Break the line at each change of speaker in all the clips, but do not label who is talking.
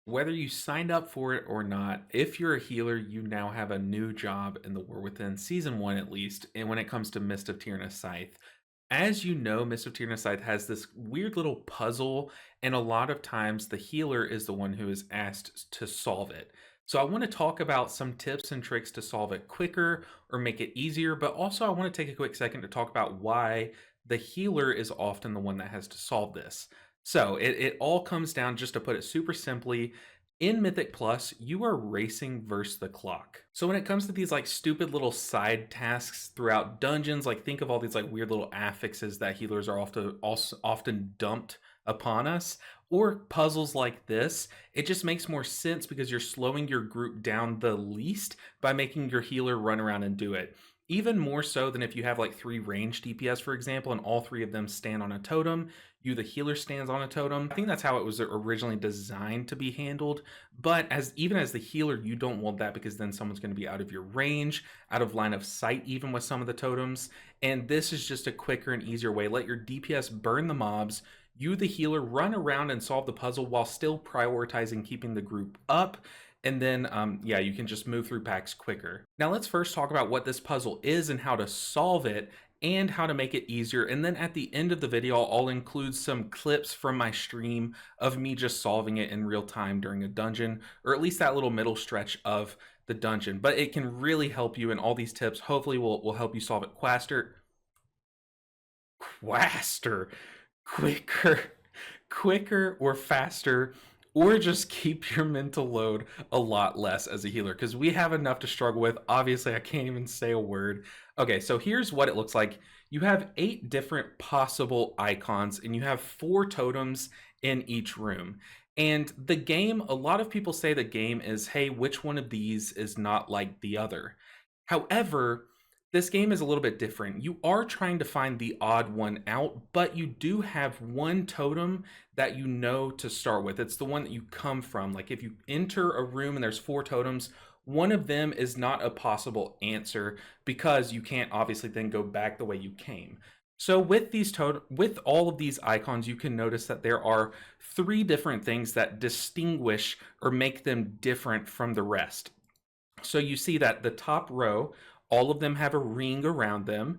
Whether you signed up for it or not, if you're a healer, you now have a new job in the War Within season one, at least. And when it comes to Mist of Tyrna Scythe, as you know, Mist of Tyrna Scythe has this weird little puzzle, and a lot of times the healer is the one who is asked to solve it. So I want to talk about some tips and tricks to solve it quicker or make it easier, but also I want to take a quick second to talk about why the healer is often the one that has to solve this. So it all comes down, just to put it super simply, in Mythic Plus, you are racing versus the clock. So when it comes to these like stupid little side tasks throughout dungeons, like think of all these like weird little affixes that healers are often dumped upon us, or puzzles like this, it just makes more sense because you're slowing your group down the least by making your healer run around and do it. Even more so than if you have like 3 ranged DPS, for example, and all 3 of them stand on a totem, you the healer stands on a totem. I think that's how it was originally designed to be handled, but even as the healer, you don't want that because then someone's going to be out of your range, out of line of sight even with some of the totems, and this is just a quicker and easier way. Let your DPS burn the mobs, you the healer run around and solve the puzzle while still prioritizing keeping the group up, and then yeah, you can just move through packs quicker. Now let's first talk about what this puzzle is and how to solve it, and how to make it easier. And then at the end of the video, I'll include some clips from my stream of me just solving it in real time during a dungeon, or at least that little middle stretch of the dungeon. But it can really help you, and all these tips hopefully will help you solve it faster, quicker, quicker or faster, or just keep your mental load a lot less as a healer, because we have enough to struggle with. Obviously, I can't even say a word. Okay, so here's what it looks like. You have 8 different possible icons, and you have 4 totems in each room. And the game, a lot of people say the game is, hey, which one of these is not like the other? However, this game is a little bit different. You are trying to find the odd one out, but you do have one totem that you know to start with. It's the one that you come from. Like if you enter a room and there's 4 totems, one of them is not a possible answer because you can't obviously then go back the way you came. So with all of these icons, you can notice that there are 3 different things that distinguish or make them different from the rest. So you see that the top row, all of them have a ring around them.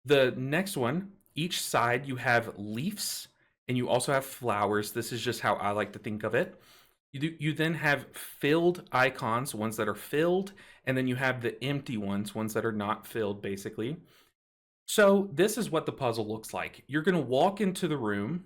The next one, each side you have leaves and you also have flowers. This is just how I like to think of it. You then have filled icons, ones that are filled, and then you have the empty ones that are not filled, basically. So this is what the puzzle looks like. You're going to walk into the room,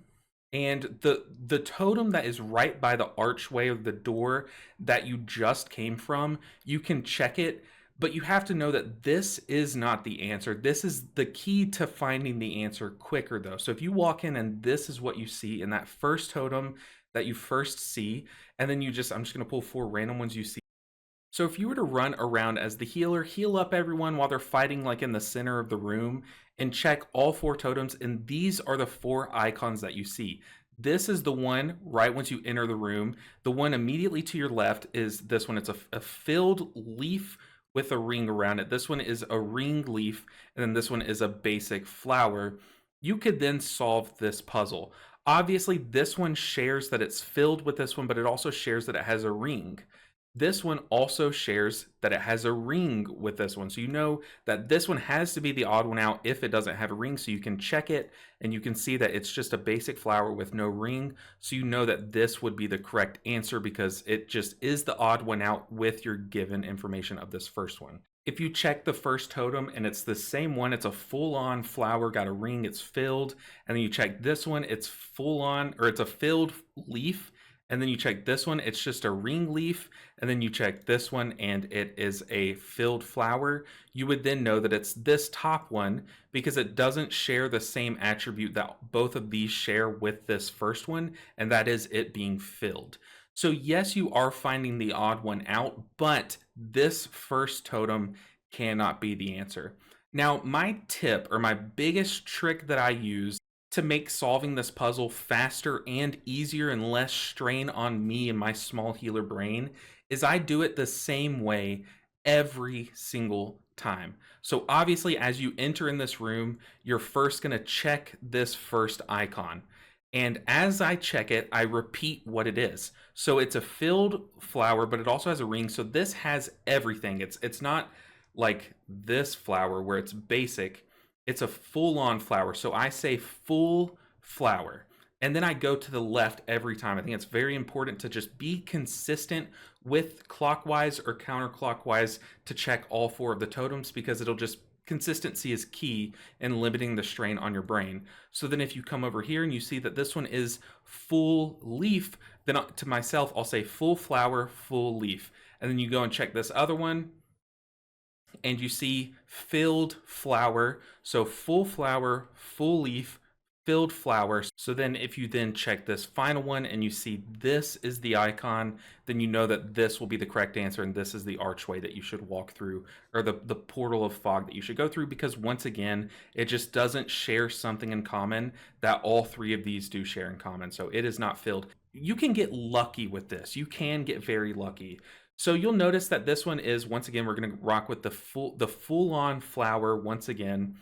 and the totem that is right by the archway of the door that you just came from, you can check it, but you have to know that this is not the answer. This is the key to finding the answer quicker, though. So if you walk in and this is what you see in that first totem that you first see, and then I'm just going to pull 4 random ones you see. So if you were to run around as the healer, heal up everyone while they're fighting like in the center of the room, and check all 4 totems, and these are the 4 icons that you see. This is the one right once you enter the room. The one immediately to your left is this one. It's a filled leaf with a ring around it. This one is a ring leaf, and then this one is a basic flower. You could then solve this puzzle. Obviously, this one shares that it's filled with this one, but it also shares that it has a ring. This one also shares that it has a ring with this one. So you know that this one has to be the odd one out if it doesn't have a ring. So you can check it and you can see that it's just a basic flower with no ring. So you know that this would be the correct answer because it just is the odd one out with your given information of this first one. If you check the first totem and it's the same one, it's a full-on flower, got a ring, it's filled, and then you check this one, it's full-on, or it's a filled leaf, and then you check this one, it's just a ring leaf, and then you check this one and it is a filled flower, you would then know that it's this top one because it doesn't share the same attribute that both of these share with this first one, and that is it being filled. So yes, you are finding the odd one out, but this first totem cannot be the answer. Now, my tip or my biggest trick that I use to make solving this puzzle faster and easier and less strain on me and my small healer brain is I do it the same way every single time. So obviously, as you enter in this room, you're first going to check this first icon. And as I check it, I repeat what it is. So it's a filled flower, but it also has a ring. So this has everything. It's not like this flower where it's basic. It's a full-on flower. So I say full flower. And then I go to the left every time. I think it's very important to just be consistent with clockwise or counterclockwise to check all 4 of the totems, because it'll just consistency is key in limiting the strain on your brain. So then if you come over here and you see that this one is full leaf, then to myself, I'll say full flower, full leaf. And then you go and check this other one and you see filled flower. So full flower, full leaf, filled flower. So then if you then check this final one and you see this is the icon, then you know that this will be the correct answer and this is the archway that you should walk through, or the portal of fog that you should go through, because once again, it just doesn't share something in common that all 3 of these do share in common. So it is not filled. You can get lucky with this. You can get very lucky. So you'll notice that this one is, once again, we're going to rock with the full-on flower once again.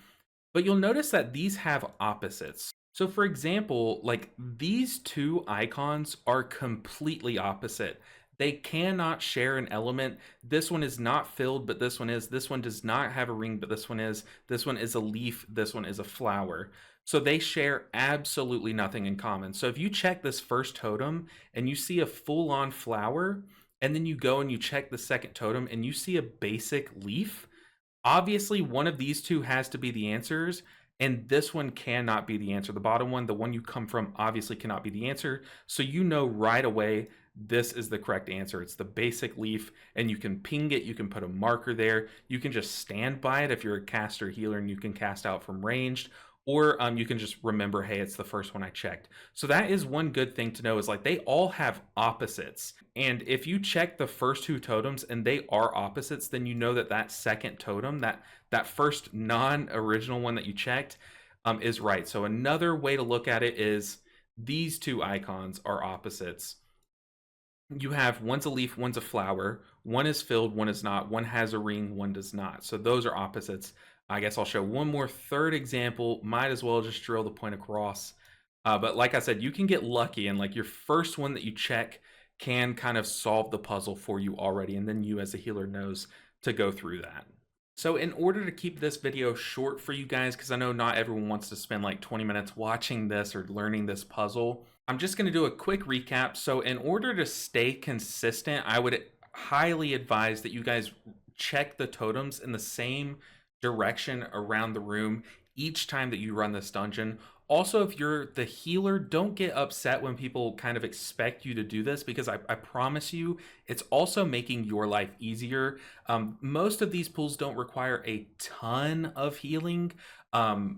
But you'll notice that these have opposites. So for example, like these 2 icons are completely opposite. They cannot share an element. This one is not filled, but this one is. This one does not have a ring, but this one is. This one is a leaf. This one is a flower. So they share absolutely nothing in common. So if you check this first totem and you see a full-on flower, and then you go and you check the second totem and you see a basic leaf, obviously one of these 2 has to be the answers, and this one cannot be the answer. The bottom one, the one you come from, obviously cannot be the answer. So you know right away this is the correct answer. It's the basic leaf, and you can ping it. You can put a marker there. You can just stand by it if you're a caster healer and you can cast out from ranged, or you can just remember, hey, it's the first one I checked. So that is one good thing to know, is like they all have opposites. And if you check the first 2 totems and they are opposites, then you know that that second totem, that first non-original one that you checked, is right. So another way to look at it is these 2 icons are opposites. You have, one's a leaf, one's a flower. One is filled, one is not. One has a ring, one does not. So those are opposites. I guess I'll show one more third example. Might as well just drill the point across. But like I said, you can get lucky, and like your first one that you check can kind of solve the puzzle for you already, and then you as a healer knows to go through that. So in order to keep this video short for you guys, because I know not everyone wants to spend like 20 minutes watching this or learning this puzzle, I'm just going to do a quick recap. So in order to stay consistent, I would highly advise that you guys check the totems in the same direction around the room each time that you run this dungeon. Also, if you're the healer, don't get upset when people kind of expect you to do this, because I promise you, it's also making your life easier. Most of these pools don't require a ton of healing,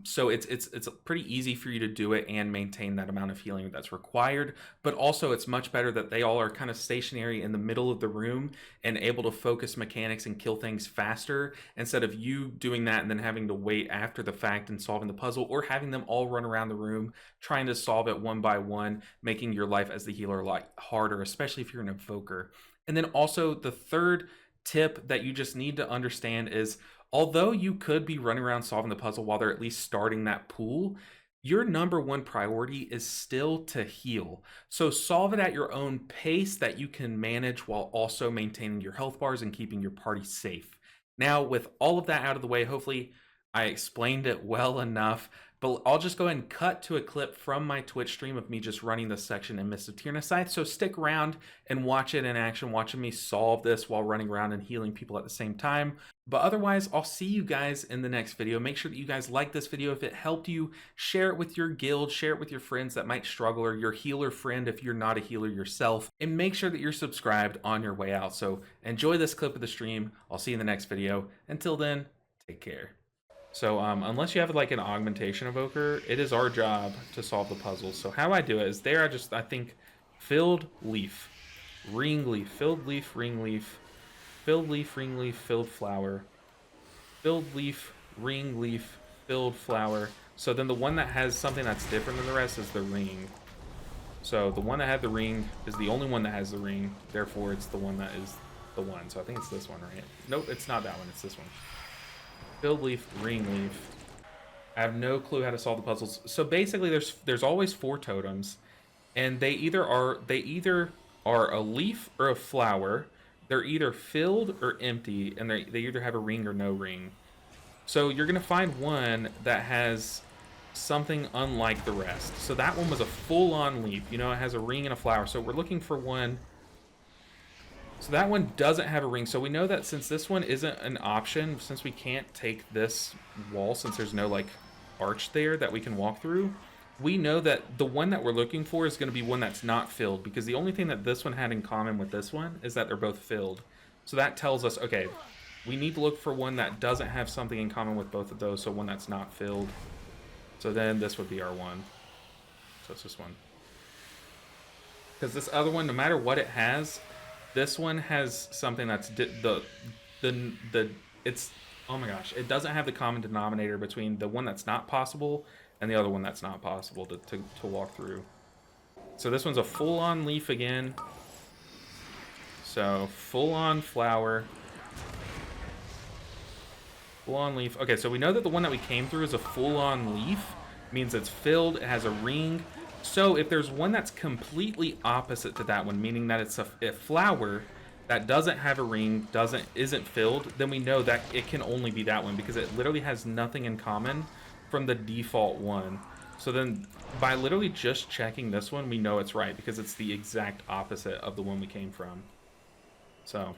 so it's pretty easy for you to do it and maintain that amount of healing that's required. But also, it's much better that they all are kind of stationary in the middle of the room and able to focus mechanics and kill things faster, instead of you doing that and then having to wait after the fact and solving the puzzle, or having them all run around the room trying to solve it one by one, making your life as the healer a lot harder, especially if you're an evoker. And then also, the third tip that you just need to understand is, although you could be running around solving the puzzle while they're at least starting that pool, your number one priority is still to heal. So solve it at your own pace that you can manage, while also maintaining your health bars and keeping your party safe. Now, with all of that out of the way, hopefully I explained it well enough, but I'll just go ahead and cut to a clip from my Twitch stream of me just running this section in Mists of Tyrannoscythe. So stick around and watch it in action, watching me solve this while running around and healing people at the same time. But otherwise, I'll see you guys in the next video. Make sure that you guys like this video. If it helped you, share it with your guild, share it with your friends that might struggle, or your healer friend if you're not a healer yourself. And make sure that you're subscribed on your way out. So enjoy this clip of the stream. I'll see you in the next video. Until then, take care. So unless you have like an augmentation evoker, it is our job to solve the puzzle. So how I do it is there, I think filled leaf, ring leaf, filled leaf, ring leaf, filled leaf, ring leaf, filled flower, filled leaf, ring leaf, filled flower. So then the one that has something that's different than the rest is the ring. So the one that had the ring is the only one that has the ring. Therefore, it's the one that is the one. So I think it's this one, right? Nope, it's not that one. It's this one. Filled leaf, ring leaf, I have no clue how to solve the puzzles. So basically, there's always 4 totems, and they either are a leaf or a flower. They're either filled or empty, and they either have a ring or no ring. So you're gonna find one that has something unlike the rest. So that one was a full-on leaf. You know, it has a ring and a flower. So we're looking for one. So that one doesn't have a ring. So we know that since this one isn't an option, since we can't take this wall, since there's no like arch there that we can walk through, we know that the one that we're looking for is going to be one that's not filled, because the only thing that this one had in common with this one is that they're both filled. So that tells us, okay, we need to look for one that doesn't have something in common with both of those, so one that's not filled. So then this would be our one. So it's this one. Because this other one, no matter what it has, this one has something that's it's, oh my gosh, it doesn't have the common denominator between the one that's not possible and the other one that's not possible to walk through. So this one's a full-on leaf again. So full-on flower. Full-on leaf. Okay, so we know that the one that we came through is a full-on leaf. It means it's filled, it has a ring. So if there's one that's completely opposite to that one, meaning that it's a flower that doesn't have a ring, isn't filled, then we know that it can only be that one, because it literally has nothing in common from the default one. So then by literally just checking this one, we know it's right, because it's the exact opposite of the one we came from. So